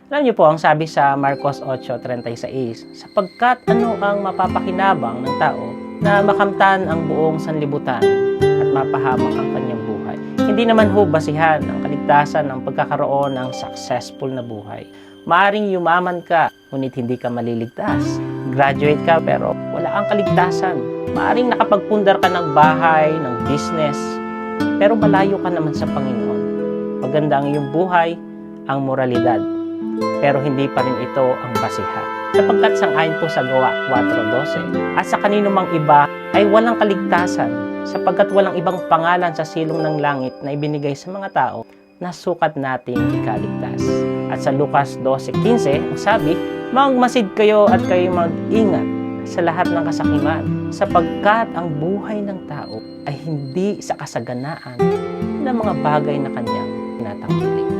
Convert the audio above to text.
Alam niyo po, ang sabi sa Marcos 8:36, sapagkat ano ang mapapakinabang ng tao na makamtan ang buong sanlibutan at mapahamak ang kanyang buhay. Hindi naman ho basihan ang kaligtasan ng pagkakaroon ng successful na buhay. Maaring yumaman ka, ngunit hindi ka maliligtas. Graduate ka pero wala kang kaligtasan. Maaring nakapagpundar ka ng bahay, ng business, pero malayo ka naman sa Panginoon. Maganda ang iyong buhay, ang moralidad, pero hindi pa rin ito ang basihan. Sapagkat sang-ayon po sa Gawa 4:12, at sa kanino mang iba ay walang kaligtasan, sapagkat walang ibang pangalan sa silong ng langit na ibinigay sa mga tao na sukat nating ikaligtas. At sa Lucas 12:15, ang sabi, magmasid kayo at kayo mag-ingat sa lahat ng kasakiman, sapagkat ang buhay ng tao ay hindi sa kasaganaan ng mga bagay na kanyang tinatangkilik.